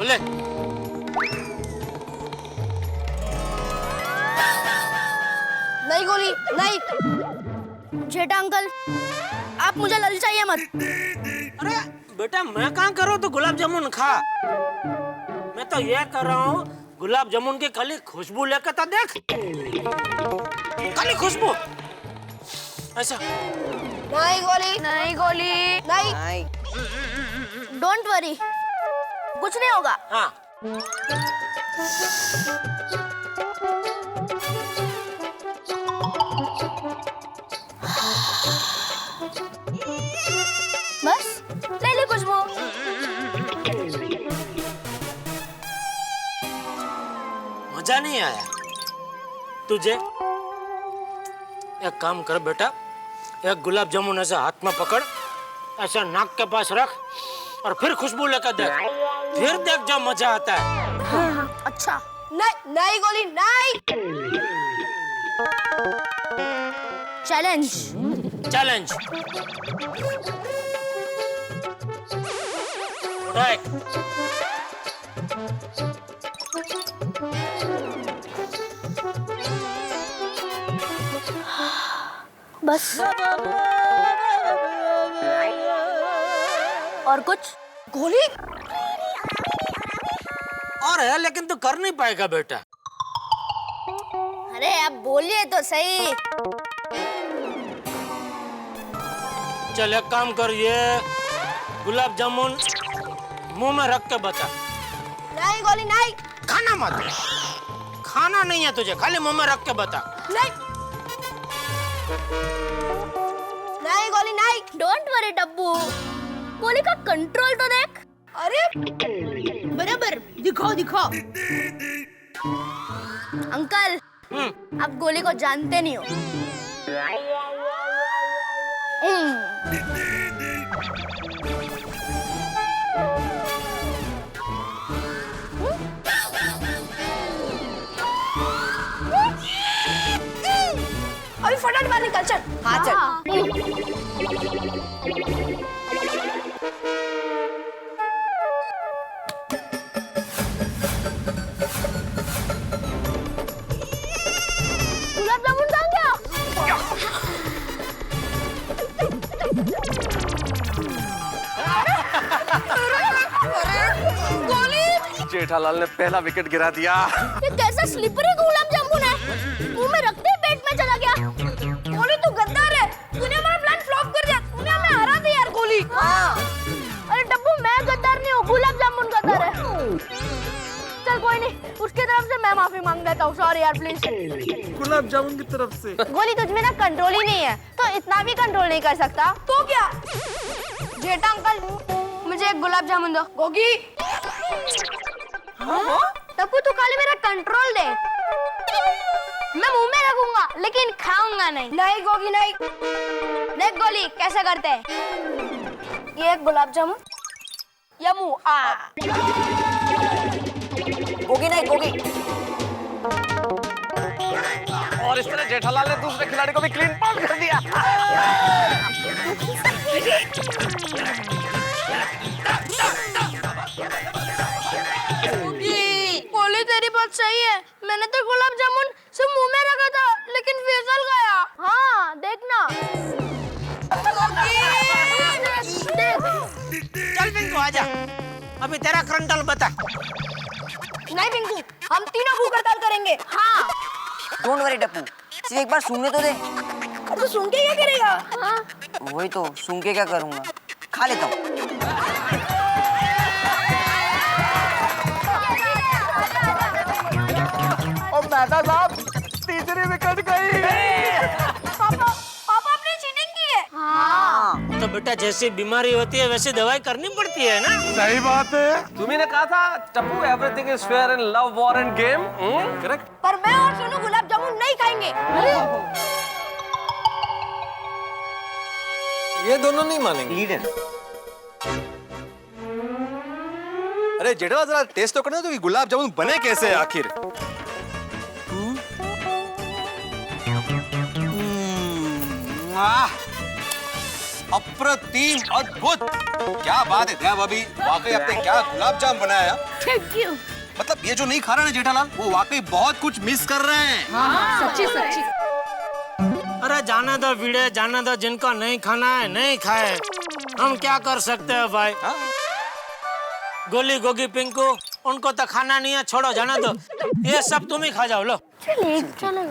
बोले। नहीं गोली नहीं। जेठा अंकल आप मुझे ललचाइए मत। अरे बेटा मैं कहाँ करूँ तो गुलाब जामुन खा। मैं तो ये कर रहा हूँ गुलाब जामुन की खाली खुशबू लेकर तो देख, खाली खुशबू ऐसा। नहीं गोली नहीं गोली नहीं। डोंट वरी कुछ नहीं होगा। हाँ बस ले ले खुशबू। मजा नहीं आया तुझे? एक काम कर बेटा, एक गुलाब जामुन ऐसा हाथ में पकड़, ऐसा नाक के पास रख और फिर खुशबू लेकर देख, फिर देख जो मजा आता है। अच्छा नहीं नहीं गोली नहीं। Challenge challenge right. बस और कुछ? गोली और है लेकिन तू कर नहीं पाएगा बेटा। अरे आप बोलिए तो सही। चल एक काम कर, ये गुलाब जामुन मुंह में रख के बता। नहीं गोली नहीं। खाना मत, खाना नहीं है तुझे, खाली मुंह में रख के बता। नहीं नहीं गोली नहीं। डोंट वरी डब्बू, गोली का कंट्रोल तो देख। अरे बराबर दिखाओ दिखाओ। अंकल आप गोली को जानते नहीं हो। अभी फटाफट बाहर निकल चल। हाँ चल। गुलाब जामुन कहाँ गया? गोली जेठालाल ने पहला विकेट गिरा दिया। ये कैसा स्लिपरी गुलाब जामुन है, मुंह में रखते ही पेट में चला गया। गोली तू गद्दार है, तूने हमारा प्लान फ्लॉप कर दिया, तूने हमें हरा दिया यार गोली। अरे डब्बू मैं गद्दार नहीं हूँ, गुलाब जामुन गद्दार है। चल कोई नहीं, उसकी तरफ से मैं माफी मांग लेता हूँ, सॉरी यार प्लीज। गुलाब जामुन की तरफ से। गोली तुझ में ना कंट्रोल ही नहीं है, तो इतना भी कंट्रोल नहीं कर सकता तो क्या? जेठा अंकल मुझे एक गुलाब जामुन दो। गोगी तब्बू तू खाली मेरा कंट्रोल दे, मैं मुंह में रखूंगा लेकिन खाऊंगा नहीं। नहीं गोगी नहीं। देख गोली कैसे करते हैं, ये एक गुलाब जामुन या मुंह आ। गोगी नहीं गोगी। और इस तरह जेठालाल ने दूसरे खिलाड़ी को भी क्लीन पाउट कर दिया। गोली तेरी बात सही है, मैंने तो गुलाब जामुन सिर्फ मुंह में रखा था लेकिन फिसल गया। हाँ देखना। चल पिंकू आजा, अभी तेरा करंटल बता। नहीं पिंकू, हम तीनों भूख हड़ताल करेंगे। हाँ डोंट वरी डप्पू, सिर्फ एक बार सूंघने तो दे। तो सुन के क्या करेगा? हाँ वही तो, सूंघ के क्या करूंगा, खा लेता हूँ। और मेहता साहब तीसरी विकेट गई। पापा पापा आपने चीटिंग की है। हाँ तो बेटा जैसी बीमारी होती है वैसी दवाई करनी पड़ती है ना। सही बात है। तुम्ही ने कहा था Tappu everything is fair in love war end game. Correct. पर मैं और सोनू गुलाब जामुन नहीं खाएंगे। ये दोनों नहीं मानेंगे। लीडर अरे जेठालाल जरा टेस्ट तो करने दो कि गुलाब जामुन बने कैसे आखिर। अप्रतिम, अद्भुत। क्या बात है दया भाभी, वाकई आपने क्या गुलाब जाम बनाया। Thank you. मतलब ये जो नहीं खा रहे हैं जेठालाल, वो वाकई बहुत कुछ मिस कर रहे हैं। सच्ची सच्ची। अरे जाने दो वीड़े, जाने दो, जिनको नहीं खाना है नहीं खाए, हम क्या कर सकते हैं भाई। हाँ? गोली गोगी पिंकू उनको तो खाना नहीं है, छोड़ो जाने दो, ये सब तुम ही खा जाओ। लो चलिए चलो।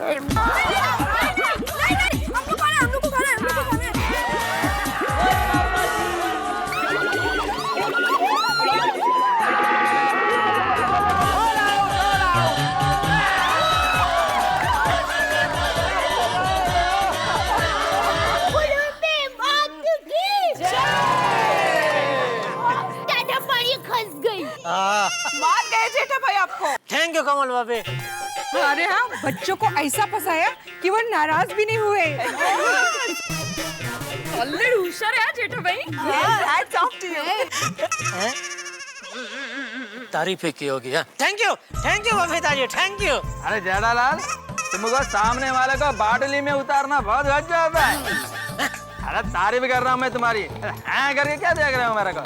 हम लोग को खाना है। मार गए जेठा भाई आपको। थैंक यू कमल भाभी। अरे हाँ, बच्चों को ऐसा फंसाया कि वो नाराज भी नहीं हुए। ऑलरेडी होशियार है जेठा भाई। Hats off to you। तारीफ की होगी। Thank you Babita ji, thank you. अरे जेठालाल, तुमको सामने वाले को बाटली में उतारना बहुत गज जाता है। अरे तारीफ कर रहा हूँ मैं तुम्हारी, हाँ करके क्या देख रहे हो मेरे को।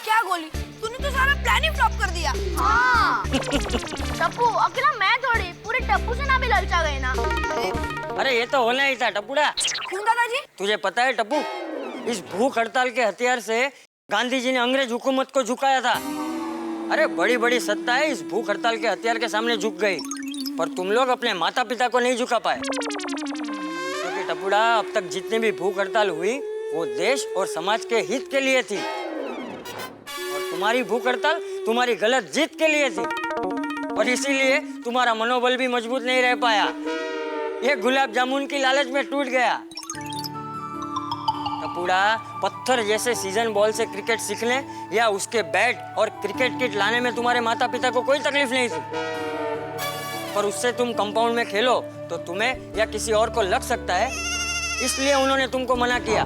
क्या गोली, तूने तो सारा प्लान ही फ्लॉप कर दिया। हाँ। टप्पू अकेला मैं थोड़ी, पूरे टप्पू से ना भी ललचा गए ना। अरे ये तो होना ही था टप्पूड़ा। क्यों दादाजी? तुझे पता है टप्पू, इस भूख हड़ताल के हथियार से गांधी जी ने अंग्रेज हुकूमत को झुकाया था। अरे बड़ी बड़ी सत्ताएं इस भूख हड़ताल के हथियार के सामने झुक गई, पर तुम लोग अपने माता पिता को नहीं झुका पाए। क्योंकि टप्पूड़ा, अब तक जितनी भी भूख हड़ताल हुई वो देश और समाज के हित के लिए थी, और तुम्हारी भूख हड़ताल तुम्हारी गलत जीत के लिए थी, और इसीलिए तुम्हारा मनोबल भी मजबूत नहीं रह पाया। ये गुलाब जामुन की लालच में टूट गया। टप्पूड़ा, पत्थर जैसे सीजन बॉल से क्रिकेट सीखने या उसके बैट और क्रिकेट किट लाने में तुम्हारे माता पिता को कोई तकलीफ नहीं थी, पर उससे तुम कंपाउंड में खेलो तो तुम्हें या किसी और को लग सकता है, इसलिए उन्होंने तुमको मना किया।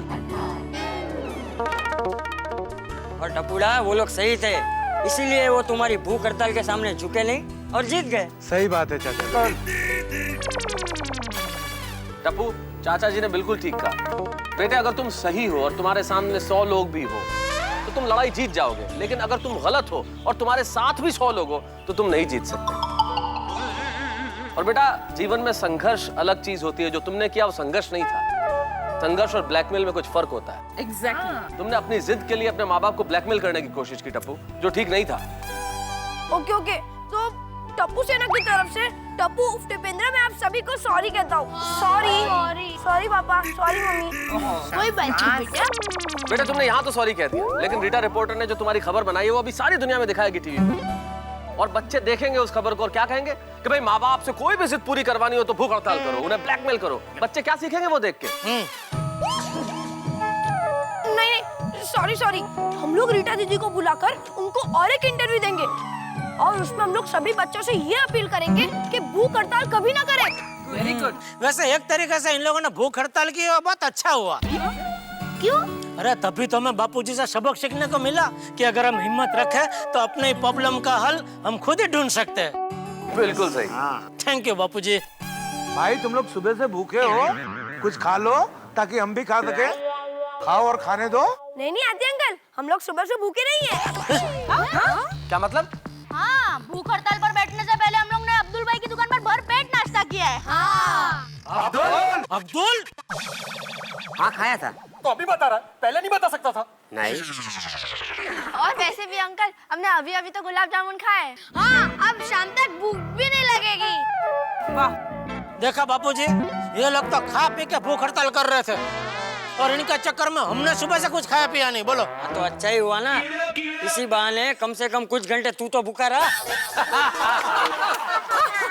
और टप्पूड़ा, वो लोग सही थे, इसीलिए वो तुम्हारी भूख हड़ताल के सामने झुके नहीं और जीत गए। सही बात है चाचा। टप्पू, चाचा जी ने बिल्कुल ठीक कहा। बेटे, अगर तुम सही हो और तुम्हारे सामने 100 लोग भी हो तो तुम लड़ाई जीत जाओगे, लेकिन अगर तुम गलत हो और तुम्हारे साथ भी 100 लोग हो तो तुम नहीं जीत सकते। और बेटा, जीवन में संघर्ष अलग चीज होती है। जो तुमने किया वो संघर्ष नहीं था। संघर्ष और ब्लैकमेल में कुछ फर्क होता है। एग्जैक्टली। तुमने अपनी जिद के लिए अपने माँ बाप को ब्लैकमेल करने की कोशिश की टप्पू, जो ठीक नहीं था। ओके, तो टप्पू सेना की तरफ से टप्पू उफ टिपेंद्र, मैं आप सभी को सॉरी कहता हूँ। सॉरी पापा, सॉरी मम्मी। कोई बात नहीं बेटा। बेटा, तुमने यहाँ तो सॉरी कह दिया, लेकिन रीटा रिपोर्टर ने जो तुम्हारी खबर बनाई है वो अभी सारी दुनिया में दिखाएगी टीवी पे, और बच्चे देखेंगे उस खबर को और क्या कहेंगे कि भाई माँ बाप से कोई भी जिद पूरी करवानी हो तो भूख हड़ताल करो, उन्हें ब्लैकमेल करो। बच्चे क्या सीखेंगे वो देख के? नहीं, सॉरी, हम लोग रीटा दीदी को बुलाकर उनको और एक इंटरव्यू देंगे, और उसमें हम लोग सभी बच्चों से ये अपील करेंगे कि भूख हड़ताल कभी ना करें। Very good. वैसे एक तरीके से इन लोगों ने भूख हड़ताल की, वो बहुत अच्छा हुआ। क्यों? अरे तभी तो हमें बापूजी से सबक सीखने को मिला कि अगर हम हिम्मत रखें तो अपने प्रॉब्लम का हल हम खुद ही ढूंढ सकते हैं। बिल्कुल सही। थैंक यू बापूजी। भाई तुम लोग सुबह से भूखे हो, कुछ खा लो ताकि हम भी खा सके। खाओ और खाने दो। नहीं आते अंकल, हम लोग सुबह से भूखे नहीं है। क्या मतलब? हाँ, भूख हड़ताल पर बैठने से पहले हम लोग ने अब्दुल भाई की दुकान पर भर पेट नाश्ता किया है। हाँ। अब्दुल? हाँ खाया था। तो अभी बता रहा, पहले नहीं बता सकता था। नहीं। और वैसे भी अंकल, हमने अभी तो गुलाब जामुन खाए। हाँ, अब शाम तक भूख भी नहीं लगेगी। वाह। देखा बापूजी, ये लोग तो खा पी के भूख हड़ताल कर रहे थे, और इनका चक्कर में हमने सुबह से कुछ खाया पिया नहीं। बोलो। तो अच्छा ही हुआ ना, इसी बहाने कम से कम कुछ घंटे तू तो भूखा रहा।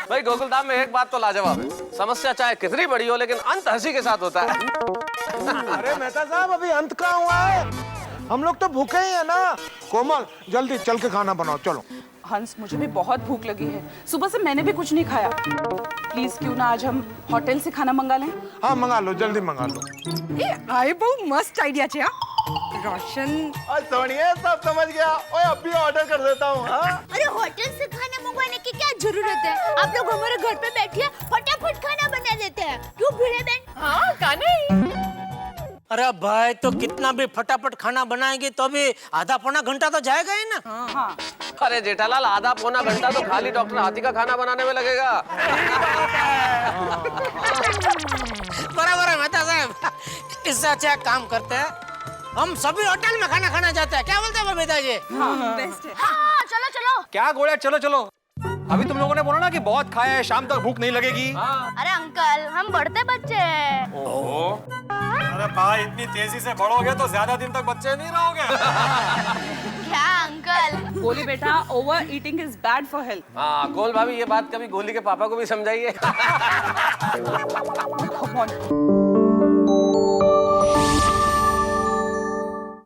भाई गोकुलधाम में एक बात तो लाजवाब है, समस्या चाहे कितनी बड़ी हो लेकिन अंत हंसी के साथ होता है। अरे मेहता साहब, अभी अंत कहाँ हुआ है? हम लोग तो भूखे ही है ना। कोमल, जल्दी चल के खाना बनाओ, चलो। हंस, मुझे भी बहुत भूख लगी है, सुबह से मैंने भी कुछ नहीं खाया। प्लीज क्यों ना आज हम होटल से खाना मंगा लें? हाँ मंगा लो, जल्दी मंगा लो। ये आए बहुत मस्त आइडिया छे। रोशन सोनिया, सब समझ गया। ओए अभी ऑर्डर कर देता हूँ। अरे होटल से खाना मंगवाने की क्या जरूरत है? आप लोग हमारे घर पे बैठिए, फटाफट खाना बना देते हैं। क्यों भिड़े बहन? हाँ, का नहीं। अरे भाई तो कितना भी फटाफट खाना बनाएंगे तो भी आधा पौना घंटा तो जाएगा ही ना। हाँ अरे जेठालाल, आधा पौना घंटा तो खाली डॉक्टर हाथी का खाना बनाने में लगेगा। बराबर है मेहता साहब। इससे अच्छा एक काम करते हैं, हम सभी होटल में खाना खाना जाते हैं। क्या बोलते हैं बबीता जी? बेस्ट है। हाँ चलो चलो। क्या गोलिया, चलो चलो। अभी तुम लोगों ने बोला ना कि बहुत खाया है, शाम तक भूख नहीं लगेगी। अरे अंकल हम बढ़ते बच्चे हैं। अरे भाई इतनी तेजी से बढ़ोगे तो ज्यादा दिन तक बच्चे नहीं रहोगे। क्या अंकल? गोली बेटा, over eating is bad for health. हाँ गोल भाभी, ये बात कभी गोली के पापा को भी समझाइए। Come on.